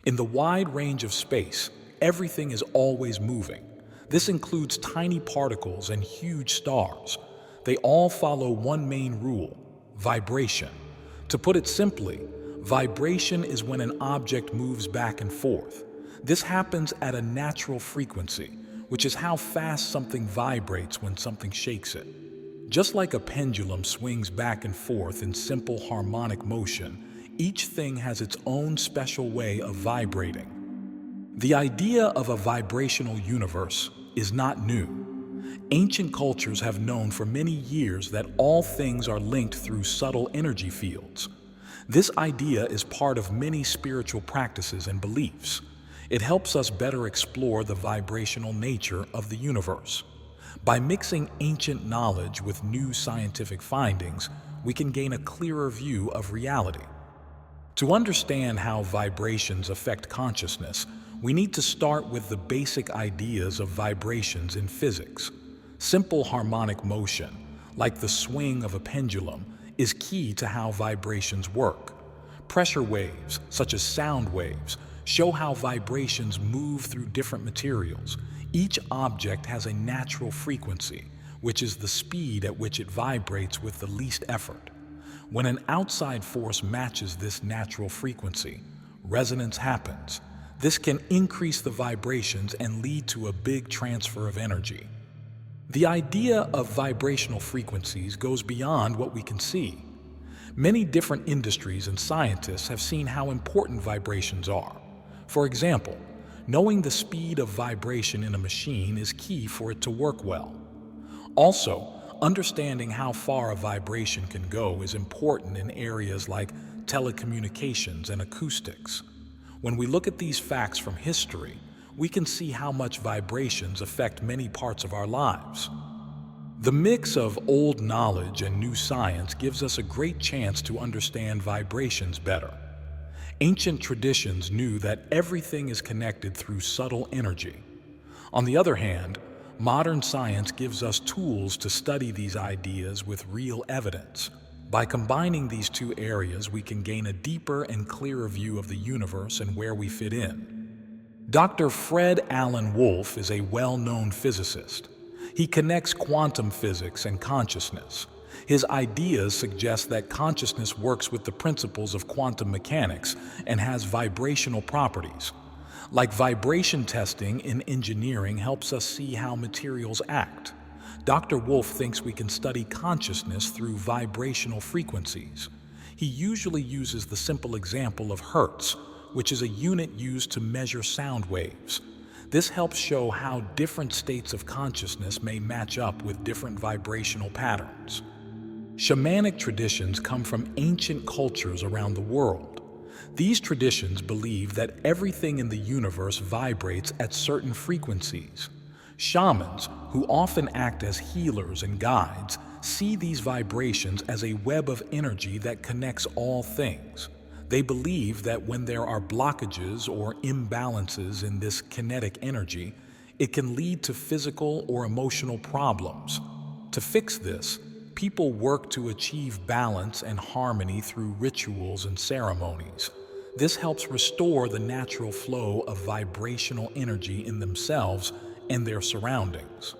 In the wide range of space, everything is always moving. This includes tiny particles and huge stars. They all follow one main rule: vibration. To put it simply, vibration is when an object moves back and forth. This happens at a natural frequency, which is how fast something vibrates when something shakes it. Just like a pendulum swings back and forth in simple harmonic motion, each thing has its own special way of vibrating. The idea of a vibrational universe is not new. Ancient cultures have known for many years that all things are linked through subtle energy fields. This idea is part of many spiritual practices and beliefs. It helps us better explore the vibrational nature of the universe. By mixing ancient knowledge with new scientific findings, we can gain a clearer view of reality. To understand how vibrations affect consciousness, we need to start with the basic ideas of vibrations in physics. Simple harmonic motion, like the swing of a pendulum, is key to how vibrations work. Pressure waves, such as sound waves, show how vibrations move through different materials. Each object has a natural frequency, which is the speed at which it vibrates with the least effort. When an outside force matches this natural frequency, resonance happens. This can increase the vibrations and lead to a big transfer of energy. The idea of vibrational frequencies goes beyond what we can see. Many different industries and scientists have seen how important vibrations are. For example, knowing the speed of vibration in a machine is key for it to work well. Also, understanding how far a vibration can go is important in areas like telecommunications and acoustics. When we look at these facts from history, we can see how much vibrations affect many parts of our lives. The mix of old knowledge and new science gives us a great chance to understand vibrations better. Ancient traditions knew that everything is connected through subtle energy. On the other hand, modern science gives us tools to study these ideas with real evidence. By combining these two areas, we can gain a deeper and clearer view of the universe and where we fit in. Dr. Fred Alan Wolf is a well-known physicist. He connects quantum physics and consciousness. His ideas suggest that consciousness works with the principles of quantum mechanics and has vibrational properties. Like vibration testing in engineering helps us see how materials act. Dr. Wolf thinks we can study consciousness through vibrational frequencies. He usually uses the simple example of hertz, which is a unit used to measure sound waves. This helps show how different states of consciousness may match up with different vibrational patterns. Shamanic traditions come from ancient cultures around the world. These traditions believe that everything in the universe vibrates at certain frequencies. Shamans, who often act as healers and guides, see these vibrations as a web of energy that connects all things. They believe that when there are blockages or imbalances in this kinetic energy, it can lead to physical or emotional problems. To fix this, people work to achieve balance and harmony through rituals and ceremonies. This helps restore the natural flow of vibrational energy in themselves and their surroundings.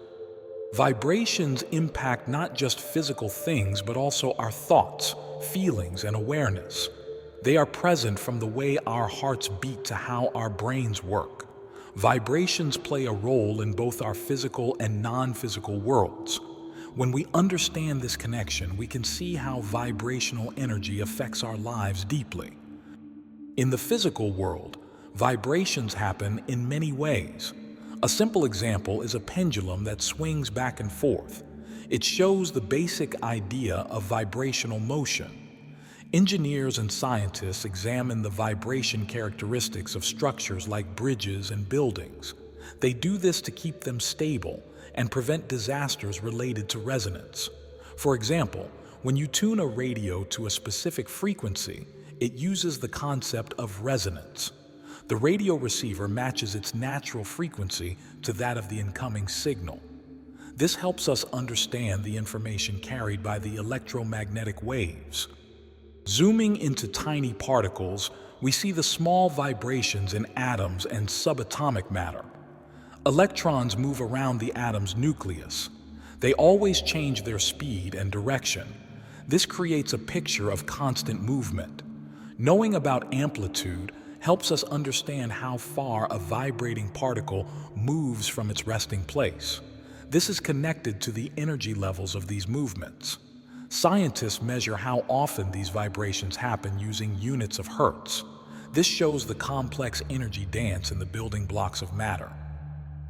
Vibrations impact not just physical things, but also our thoughts, feelings, and awareness. They are present from the way our hearts beat to how our brains work. Vibrations play a role in both our physical and non-physical worlds. When we understand this connection, we can see how vibrational energy affects our lives deeply. In the physical world, vibrations happen in many ways. A simple example is a pendulum that swings back and forth. It shows the basic idea of vibrational motion. Engineers and scientists examine the vibration characteristics of structures like bridges and buildings. They do this to keep them stable and prevent disasters related to resonance. For example, when you tune a radio to a specific frequency, it uses the concept of resonance. The radio receiver matches its natural frequency to that of the incoming signal. This helps us understand the information carried by the electromagnetic waves. Zooming into tiny particles, we see the small vibrations in atoms and subatomic matter. Electrons move around the atom's nucleus. They always change their speed and direction. This creates a picture of constant movement. Knowing about amplitude helps us understand how far a vibrating particle moves from its resting place. This is connected to the energy levels of these movements. Scientists measure how often these vibrations happen using units of hertz. This shows the complex energy dance in the building blocks of matter.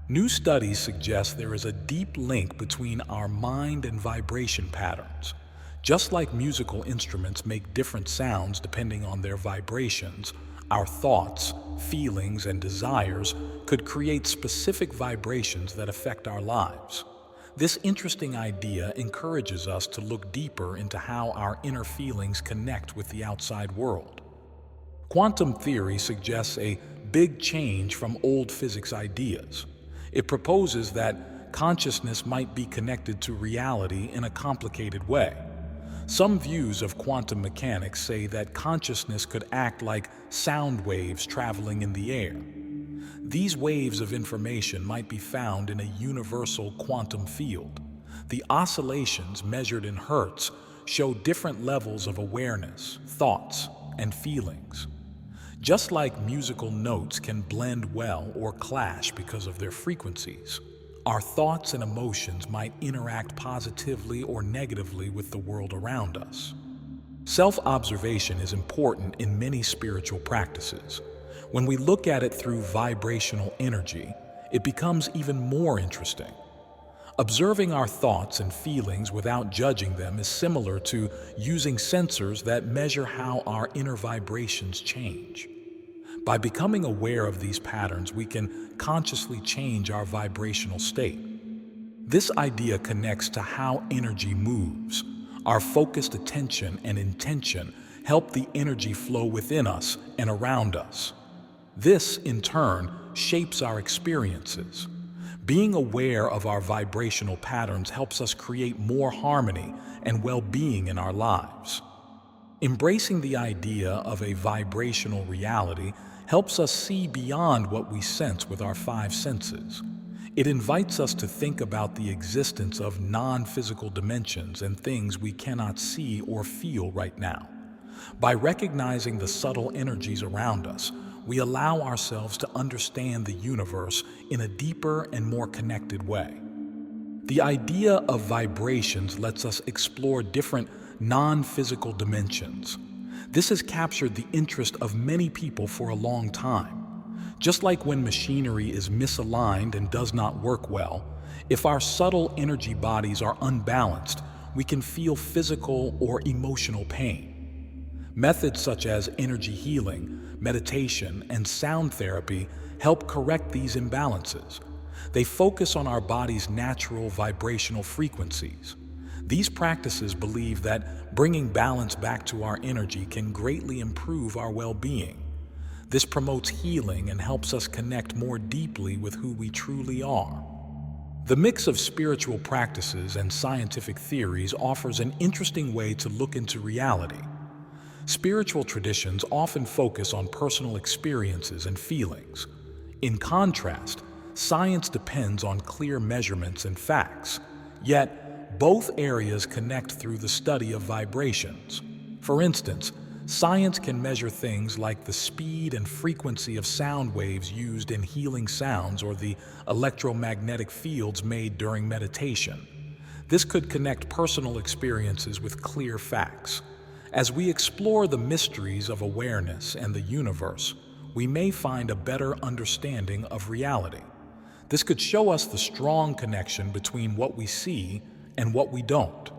New studies suggest there is a deep link between our mind and vibration patterns. Just like musical instruments make different sounds depending on their vibrations, our thoughts, feelings, and desires could create specific vibrations that affect our lives. This interesting idea encourages us to look deeper into how our inner feelings connect with the outside world. Quantum theory suggests a big change from old physics ideas. It proposes that consciousness might be connected to reality in a complicated way. Some views of quantum mechanics say that consciousness could act like sound waves traveling in the air. These waves of information might be found in a universal quantum field. The oscillations, measured in hertz, show different levels of awareness, thoughts, and feelings. Just like musical notes can blend well or clash because of their frequencies, our thoughts and emotions might interact positively or negatively with the world around us. Self-observation is important in many spiritual practices. When we look at it through vibrational energy, it becomes even more interesting. Observing our thoughts and feelings without judging them is similar to using sensors that measure how our inner vibrations change. By becoming aware of these patterns, we can consciously change our vibrational state. This idea connects to how energy moves. Our focused attention and intention help the energy flow within us and around us. This, in turn, shapes our experiences. Being aware of our vibrational patterns helps us create more harmony and well-being in our lives. Embracing the idea of a vibrational reality helps us see beyond what we sense with our five senses. It invites us to think about the existence of non-physical dimensions and things we cannot see or feel right now. By recognizing the subtle energies around us, we allow ourselves to understand the universe in a deeper and more connected way. The idea of vibrations lets us explore different non-physical dimensions. This has captured the interest of many people for a long time. Just like when machinery is misaligned and does not work well, if our subtle energy bodies are unbalanced, we can feel physical or emotional pain. Methods such as energy healing, meditation, and sound therapy help correct these imbalances. They focus on our body's natural vibrational frequencies. These practices believe that bringing balance back to our energy can greatly improve our well-being. This promotes healing and helps us connect more deeply with who we truly are. The mix of spiritual practices and scientific theories offers an interesting way to look into reality. Spiritual traditions often focus on personal experiences and feelings. In contrast, science depends on clear measurements and facts. Yet, both areas connect through the study of vibrations. For instance, science can measure things like the speed and frequency of sound waves used in healing sounds or the electromagnetic fields made during meditation. This could connect personal experiences with clear facts. As we explore the mysteries of awareness and the universe, we may find a better understanding of reality. This could show us the strong connection between what we see and what we don't.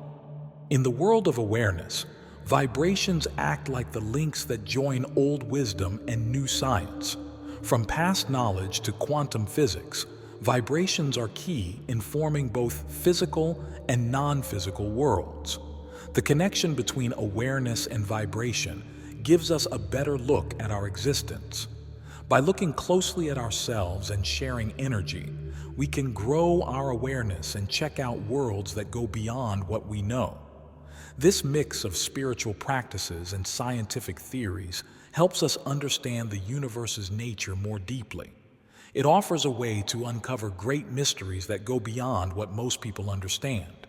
In the world of awareness, vibrations act like the links that join old wisdom and new science. From past knowledge to quantum physics, vibrations are key in forming both physical and non-physical worlds. The connection between awareness and vibration gives us a better look at our existence. By looking closely at ourselves and sharing energy, we can grow our awareness and check out worlds that go beyond what we know. This mix of spiritual practices and scientific theories helps us understand the universe's nature more deeply. It offers a way to uncover great mysteries that go beyond what most people understand.